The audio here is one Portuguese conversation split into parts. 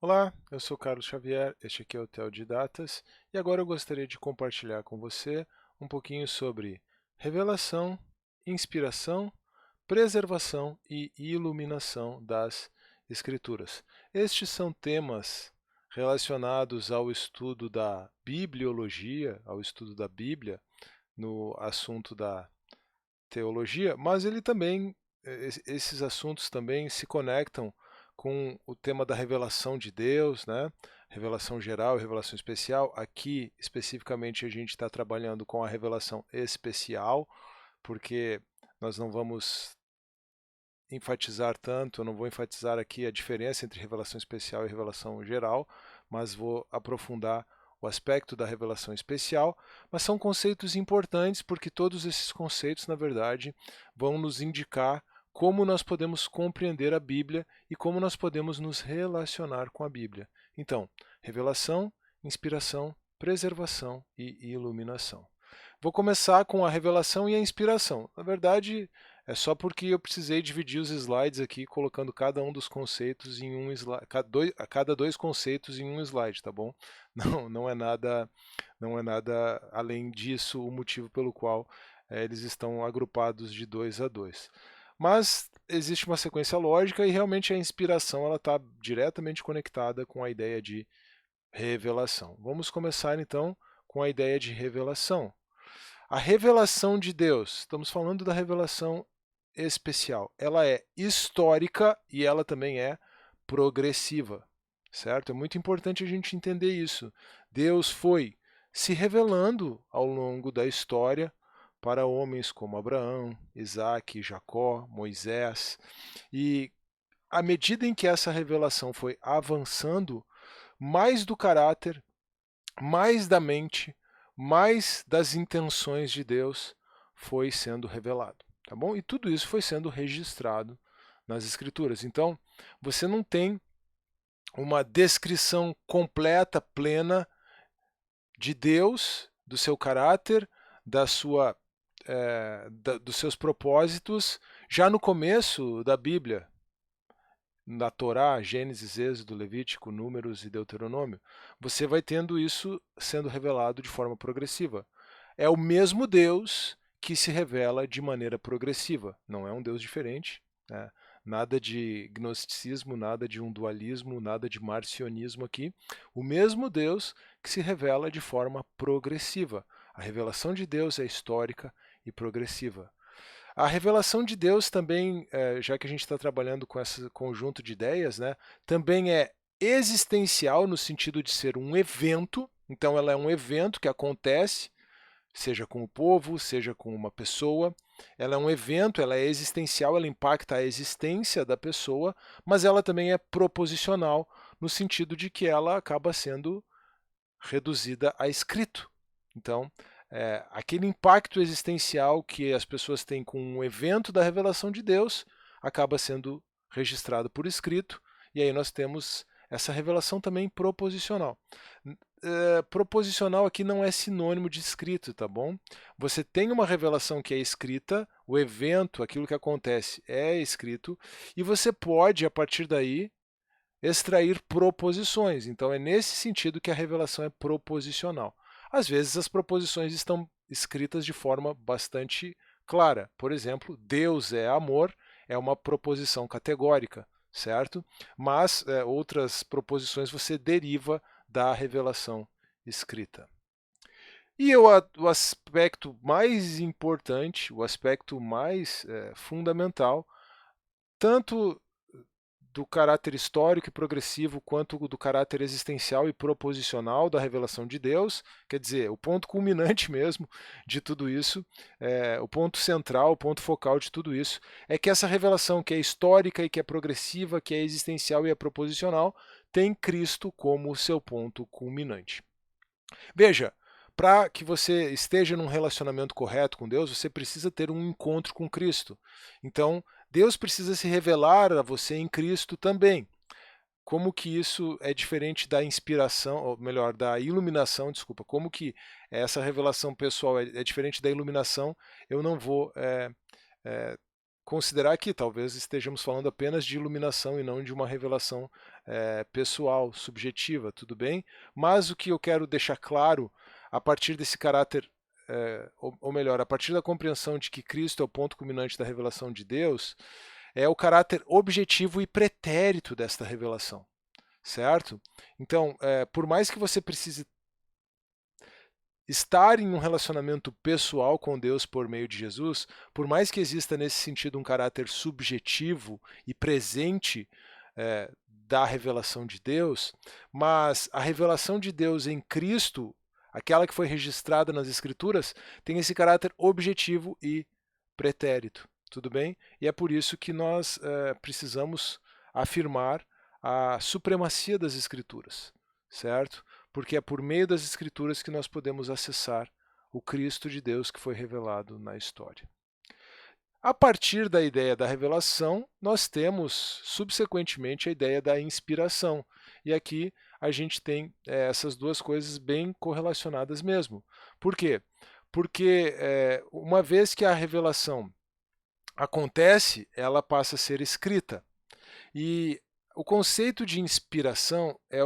Olá, eu sou Carlos Xavier, este aqui é o Theo de Datas e agora eu gostaria de compartilhar com você um pouquinho sobre revelação, inspiração, preservação e iluminação das Escrituras. Estes são temas relacionados ao estudo da bibliologia, ao estudo da Bíblia, no assunto da teologia, mas ele também, esses assuntos também se conectam com o tema da revelação de Deus, né? Revelação geral e revelação especial. Aqui, especificamente, a gente está trabalhando com a revelação especial, porque nós não vamos enfatizar tanto, eu não vou enfatizar aqui a diferença entre revelação especial e revelação geral, mas vou aprofundar o aspecto da revelação especial, mas são conceitos importantes porque todos esses conceitos, na verdade, vão nos indicar como nós podemos compreender a Bíblia e como nós podemos nos relacionar com a Bíblia. Então, revelação, inspiração, preservação e iluminação. Vou começar com a revelação e a inspiração. Na verdade, é só porque eu precisei dividir os slides aqui, colocando cada um dos conceitos em um slide, cada dois conceitos em um slide, tá bom? Não é nada além disso o motivo pelo qual eles estão agrupados de dois a dois. Mas existe uma sequência lógica e realmente a inspiração ela está diretamente conectada com a ideia de revelação. Vamos começar então com a ideia de revelação. A revelação de Deus, estamos falando da revelação especial. Ela é histórica e ela também é progressiva, certo? É muito importante a gente entender isso. Deus foi se revelando ao longo da história para homens como Abraão, Isaac, Jacó, Moisés. E à medida em que essa revelação foi avançando, mais do caráter, mais da mente, mais das intenções de Deus foi sendo revelado, tá bom? E tudo isso foi sendo registrado nas Escrituras. Então, você não tem uma descrição completa, plena de Deus, do seu caráter, da sua, dos seus propósitos, já no começo da Bíblia, na Torá, Gênesis, Êxodo, Levítico, Números e Deuteronômio, você vai tendo isso sendo revelado de forma progressiva. É o mesmo Deus que se revela de maneira progressiva, não é um Deus diferente, né? Nada de gnosticismo, nada de um dualismo, nada de marcionismo aqui. O mesmo Deus que se revela de forma progressiva. A revelação de Deus é histórica e progressiva. A revelação de Deus também, já que a gente está trabalhando com esse conjunto de ideias, né, também é existencial no sentido de ser um evento. Então, ela é um evento que acontece, seja com o povo, seja com uma pessoa. Ela é um evento, ela é existencial, ela impacta a existência da pessoa, mas ela também é proposicional no sentido de que ela acaba sendo reduzida a escrito. Então, aquele impacto existencial que as pessoas têm com um evento da revelação de Deus acaba sendo registrado por escrito, e aí nós temos essa revelação também proposicional. Proposicional aqui não é sinônimo de escrito, tá bom? Você tem uma revelação que é escrita, o evento, aquilo que acontece é escrito, e você pode, a partir daí, extrair proposições. Então é nesse sentido que a revelação é proposicional. Às vezes as proposições estão escritas de forma bastante clara. Por exemplo, Deus é amor é uma proposição categórica, certo? Mas outras proposições você deriva da revelação escrita. E o aspecto mais importante, o aspecto mais fundamental, tanto do caráter histórico e progressivo quanto do caráter existencial e proposicional da revelação de Deus, quer dizer, o ponto culminante mesmo de tudo isso, o ponto central, o ponto focal de tudo isso, é que essa revelação que é histórica e que é progressiva, que é existencial e é proposicional, tem Cristo como o seu ponto culminante. Veja, para que você esteja num relacionamento correto com Deus, você precisa ter um encontro com Cristo. Então, Deus precisa se revelar a você em Cristo também. Como que isso é diferente da inspiração, ou melhor, da iluminação, desculpa, como que essa revelação pessoal é diferente da iluminação, eu não vou considerar que talvez estejamos falando apenas de iluminação e não de uma revelação pessoal, subjetiva, tudo bem? Mas o que eu quero deixar claro, a partir desse caráter, ou melhor, a partir da compreensão de que Cristo é o ponto culminante da revelação de Deus, é o caráter objetivo e pretérito desta revelação, certo? Então, por mais que você precise estar em um relacionamento pessoal com Deus por meio de Jesus, por mais que exista nesse sentido um caráter subjetivo e presente da revelação de Deus, mas a revelação de Deus em Cristo, aquela que foi registrada nas Escrituras, tem esse caráter objetivo e pretérito, tudo bem? E é por isso que nós precisamos afirmar a supremacia das Escrituras, certo? Porque é por meio das Escrituras que nós podemos acessar o Cristo de Deus que foi revelado na história. A partir da ideia da revelação, nós temos, subsequentemente, a ideia da inspiração. E aqui a gente tem essas duas coisas bem correlacionadas mesmo. Por quê? Porque uma vez que a revelação acontece, ela passa a ser escrita. E o conceito de inspiração é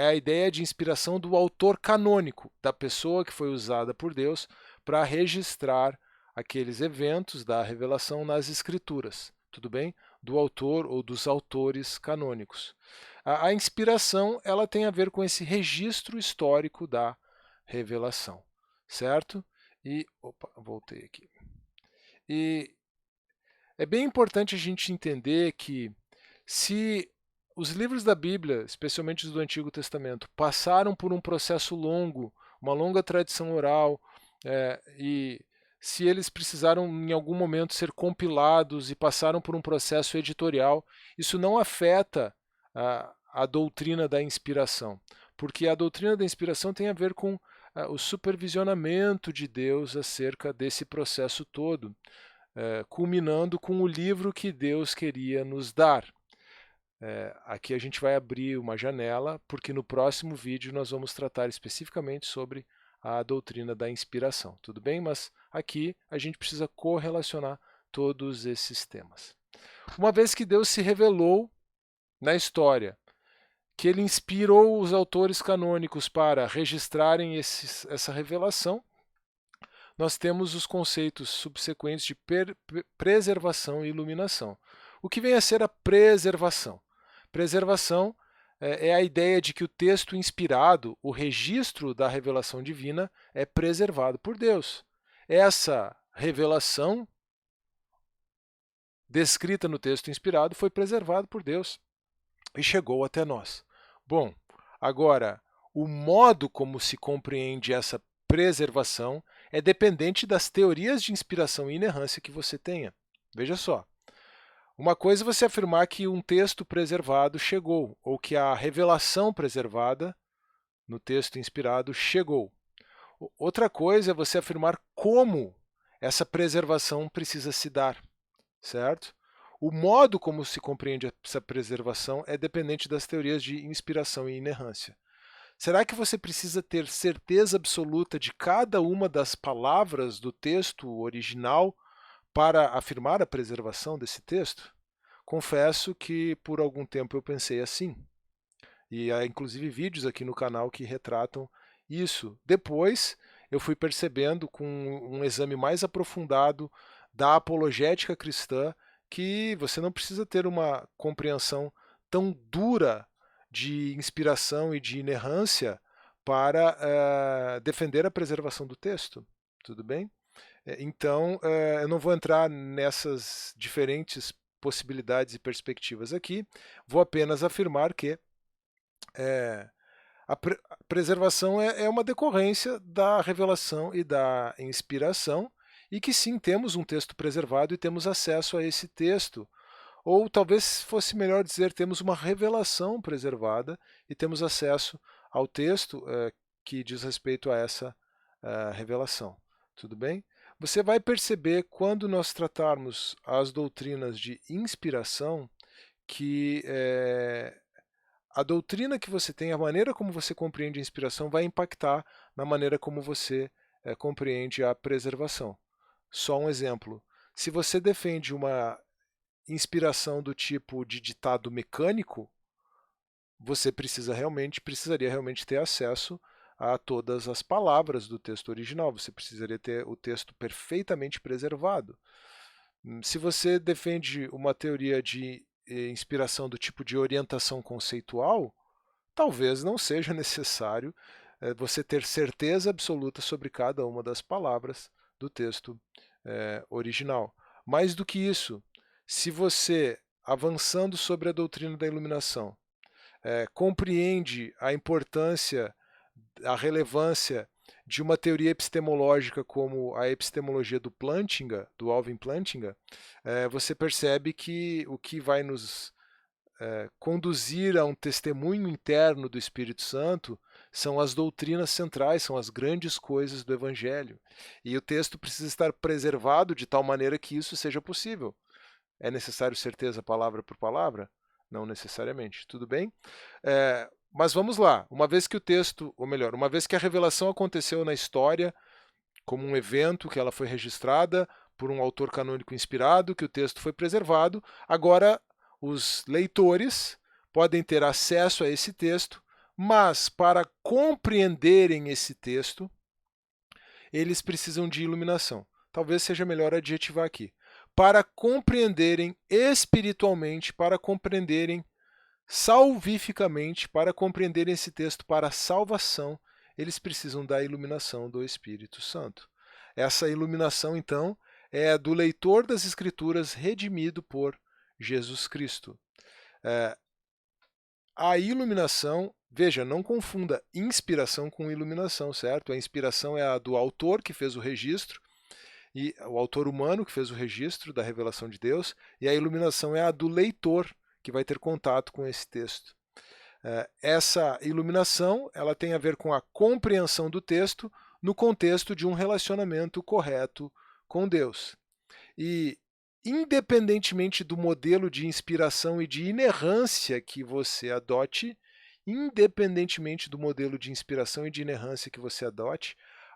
a ideia de inspiração do autor canônico, da pessoa que foi usada por Deus para registrar aqueles eventos da revelação nas Escrituras, tudo bem? Do autor ou dos autores canônicos. A inspiração, ela tem a ver com esse registro histórico da revelação, certo? Voltei aqui. E é bem importante a gente entender que se os livros da Bíblia, especialmente os do Antigo Testamento, passaram por um processo longo, uma longa tradição oral, e se eles precisaram em algum momento ser compilados e passaram por um processo editorial, isso não afeta a doutrina da inspiração, porque a doutrina da inspiração tem a ver com o supervisionamento de Deus acerca desse processo todo, culminando com o livro que Deus queria nos dar. Aqui a gente vai abrir uma janela, porque no próximo vídeo nós vamos tratar especificamente sobre a doutrina da inspiração, tudo bem? Mas aqui a gente precisa correlacionar todos esses temas. Uma vez que Deus se revelou na história, que ele inspirou os autores canônicos para registrarem essa revelação, nós temos os conceitos subsequentes de preservação e iluminação. O que vem a ser a preservação? Preservação é a ideia de que o texto inspirado, o registro da revelação divina, é preservado por Deus. Essa revelação descrita no texto inspirado foi preservada por Deus e chegou até nós. Bom, agora, o modo como se compreende essa preservação é dependente das teorias de inspiração e inerrância que você tenha. Veja só. Uma coisa é você afirmar que um texto preservado chegou, ou que a revelação preservada no texto inspirado chegou. Outra coisa é você afirmar como essa preservação precisa se dar, certo? O modo como se compreende essa preservação é dependente das teorias de inspiração e inerrância. Será que você precisa ter certeza absoluta de cada uma das palavras do texto original para afirmar a preservação desse texto? Confesso que por algum tempo eu pensei assim. E há inclusive vídeos aqui no canal que retratam isso. Depois eu fui percebendo com um exame mais aprofundado da apologética cristã que você não precisa ter uma compreensão tão dura de inspiração e de inerrância para defender a preservação do texto. Tudo bem? Então, eu não vou entrar nessas diferentes possibilidades e perspectivas aqui, vou apenas afirmar que a preservação é uma decorrência da revelação e da inspiração, e que sim, temos um texto preservado e temos acesso a esse texto. Ou talvez fosse melhor dizer, temos uma revelação preservada e temos acesso ao texto que diz respeito a essa revelação. Tudo bem? Você vai perceber, quando nós tratarmos as doutrinas de inspiração, que a doutrina que você tem, a maneira como você compreende a inspiração, vai impactar na maneira como você compreende a preservação. Só um exemplo. Se você defende uma inspiração do tipo de ditado mecânico, você precisaria realmente ter acesso a todas as palavras do texto original, você precisaria ter o texto perfeitamente preservado. Se você defende uma teoria de inspiração do tipo de orientação conceitual, talvez não seja necessário você ter certeza absoluta sobre cada uma das palavras do texto original. Mais do que isso, se você, avançando sobre a doutrina da iluminação, compreende a importância, a relevância de uma teoria epistemológica como a epistemologia do Plantinga, do Alvin Plantinga, você percebe que o que vai nos conduzir a um testemunho interno do Espírito Santo são as doutrinas centrais, são as grandes coisas do Evangelho. E o texto precisa estar preservado de tal maneira que isso seja possível. É necessário certeza palavra por palavra? Não necessariamente. Tudo bem? Mas vamos lá. Uma vez que o texto, ou melhor, uma vez que a revelação aconteceu na história, como um evento, que ela foi registrada por um autor canônico inspirado, que o texto foi preservado, agora os leitores podem ter acesso a esse texto, mas para compreenderem esse texto, eles precisam de iluminação. Talvez seja melhor adjetivar aqui. Para compreenderem espiritualmente, para compreenderem salvificamente, para compreenderem esse texto para a salvação, eles precisam da iluminação do Espírito Santo. Essa iluminação, então, é a do leitor das Escrituras redimido por Jesus Cristo. A iluminação, veja, não confunda inspiração com iluminação, certo? A inspiração é a do autor que fez o registro, e o autor humano que fez o registro da revelação de Deus, e a iluminação é a do leitor que vai ter contato com esse texto. Essa iluminação ela tem a ver com a compreensão do texto no contexto de um relacionamento correto com Deus. E, independentemente do modelo de inspiração e de inerrância que você adote,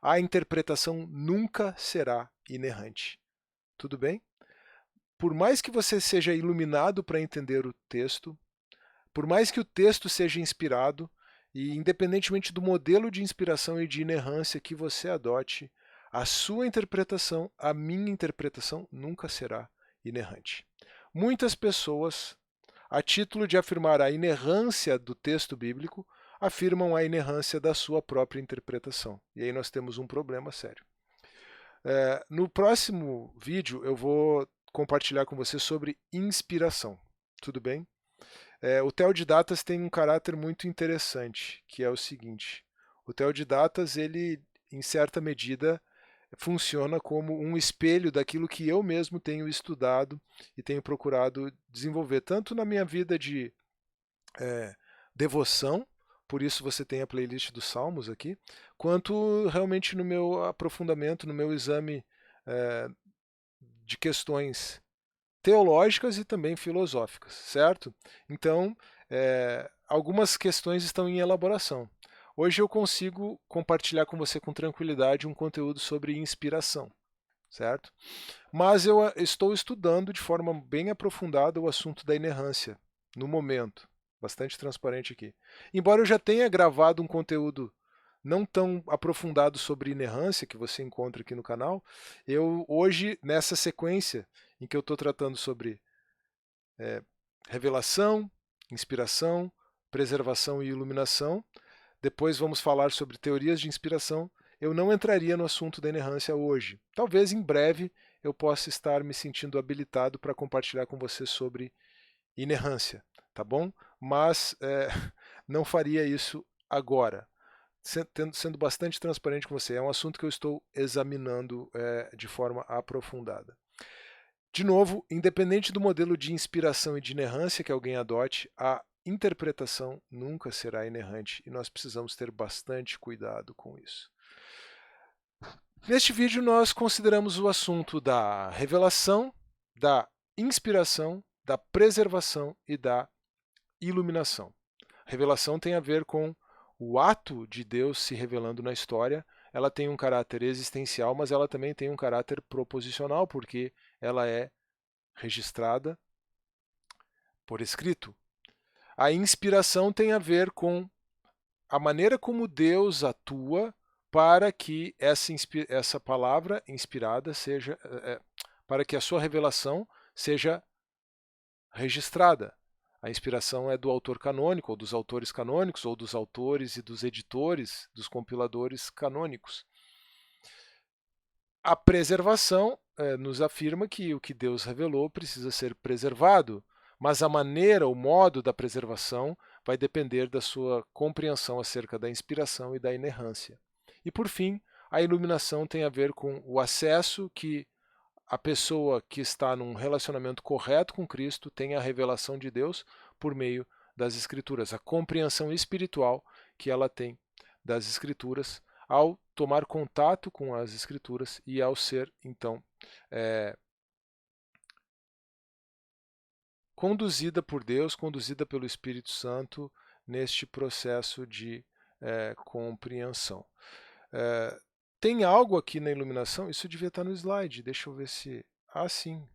a interpretação nunca será inerrante. Tudo bem? Por mais que você seja iluminado para entender o texto, por mais que o texto seja inspirado, e independentemente do modelo de inspiração e de inerrância que você adote, a sua interpretação, a minha interpretação, nunca será inerrante. Muitas pessoas, a título de afirmar a inerrância do texto bíblico, afirmam a inerrância da sua própria interpretação. E aí nós temos um problema sério. No próximo vídeo eu vou compartilhar com você sobre inspiração. Tudo bem? O Theodidatas tem um caráter muito interessante, que é o seguinte. O Theodidatas, ele, em certa medida, funciona como um espelho daquilo que eu mesmo tenho estudado e tenho procurado desenvolver, tanto na minha vida de devoção, por isso você tem a playlist dos Salmos aqui, quanto realmente no meu aprofundamento, no meu exame de questões teológicas e também filosóficas, certo? Então, algumas questões estão em elaboração. Hoje eu consigo compartilhar com você com tranquilidade um conteúdo sobre inspiração, certo? Mas eu estou estudando de forma bem aprofundada o assunto da inerrância, no momento, bastante transparente aqui. Embora eu já tenha gravado um conteúdo não tão aprofundado sobre inerrância, que você encontra aqui no canal, eu hoje, nessa sequência em que eu estou tratando sobre revelação, inspiração, preservação e iluminação, depois vamos falar sobre teorias de inspiração, eu não entraria no assunto da inerrância hoje. Talvez em breve eu possa estar me sentindo habilitado para compartilhar com você sobre inerrância, tá bom? Mas não faria isso agora. Sendo bastante transparente com você, é um assunto que eu estou examinando de forma aprofundada. De novo, independente do modelo de inspiração e de inerrância que alguém adote, a interpretação nunca será inerrante e nós precisamos ter bastante cuidado com isso. Neste vídeo nós consideramos o assunto da revelação, da inspiração, da preservação e da iluminação. A revelação tem a ver com o ato de Deus se revelando na história. Ela tem um caráter existencial, mas ela também tem um caráter proposicional, porque ela é registrada por escrito. A inspiração tem a ver com a maneira como Deus atua para que essa palavra inspirada seja, para que a sua revelação seja registrada. A inspiração é do autor canônico, ou dos autores canônicos, ou dos autores e dos editores, dos compiladores canônicos. A preservação nos afirma que o que Deus revelou precisa ser preservado, mas a maneira, o modo da preservação vai depender da sua compreensão acerca da inspiração e da inerrância. E por fim, a iluminação tem a ver com o acesso que a pessoa que está num relacionamento correto com Cristo tem a revelação de Deus por meio das Escrituras, a compreensão espiritual que ela tem das Escrituras ao tomar contato com as Escrituras e ao ser, então, conduzida por Deus, conduzida pelo Espírito Santo neste processo de compreensão. Tem algo aqui na iluminação, isso devia estar no slide, deixa eu ver se... Ah, sim.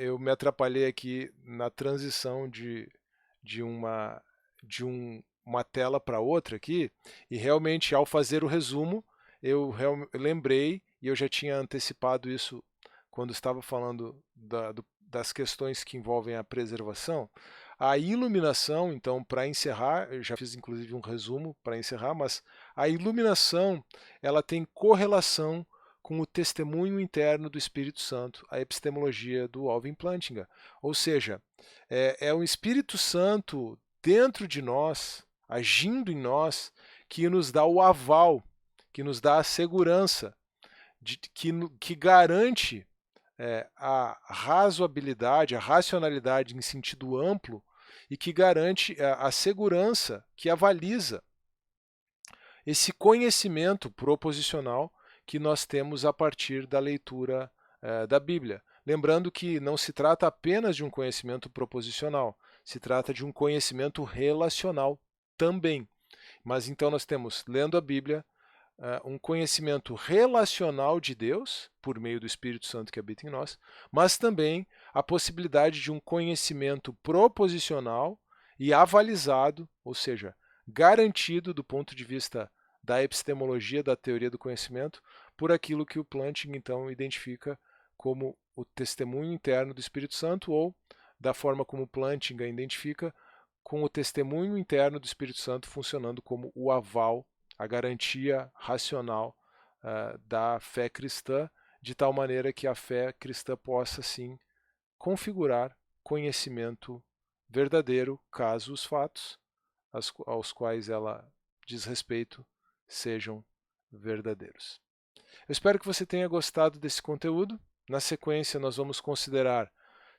Eu me atrapalhei aqui na transição de uma tela para outra aqui, e realmente ao fazer o resumo, eu lembrei, e eu já tinha antecipado isso quando estava falando das questões que envolvem a preservação. A iluminação, então, para encerrar, eu já fiz inclusive um resumo para encerrar, mas a iluminação ela tem correlação com o testemunho interno do Espírito Santo, a epistemologia do Alvin Plantinga. Ou seja, é o Espírito Santo dentro de nós, agindo em nós, que nos dá o aval, que nos dá a segurança, que garante a razoabilidade, a racionalidade em sentido amplo e que garante a segurança, que avaliza esse conhecimento proposicional que nós temos a partir da leitura da Bíblia. Lembrando que não se trata apenas de um conhecimento proposicional, se trata de um conhecimento relacional também. Mas então nós temos, lendo a Bíblia, um conhecimento relacional de Deus, por meio do Espírito Santo que habita em nós, mas também a possibilidade de um conhecimento proposicional e avalizado, ou seja, garantido do ponto de vista da epistemologia, da teoria do conhecimento, por aquilo que o Plantinga então identifica como o testemunho interno do Espírito Santo, ou da forma como Plantinga identifica, com o testemunho interno do Espírito Santo funcionando como o aval, a garantia racional da fé cristã, de tal maneira que a fé cristã possa, sim, configurar conhecimento verdadeiro, caso os fatos aos quais ela diz respeito sejam verdadeiros. Eu espero que você tenha gostado desse conteúdo. Na sequência, nós vamos considerar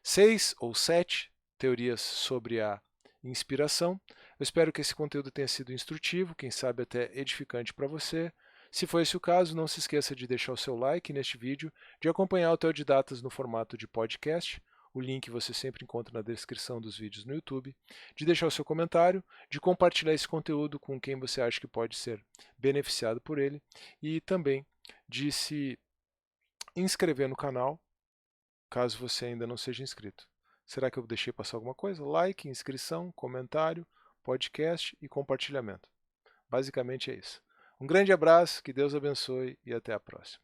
6 ou 7 teorias sobre a inspiração. Eu espero que esse conteúdo tenha sido instrutivo, quem sabe até edificante para você. Se for esse o caso, não se esqueça de deixar o seu like neste vídeo, de acompanhar o Teodidatas no formato de podcast. O link você sempre encontra na descrição dos vídeos no YouTube, de deixar o seu comentário, de compartilhar esse conteúdo com quem você acha que pode ser beneficiado por ele e também de se inscrever no canal, caso você ainda não seja inscrito. Será que eu deixei passar alguma coisa? Like, inscrição, comentário, podcast e compartilhamento. Basicamente é isso. Um grande abraço, que Deus abençoe e até a próxima.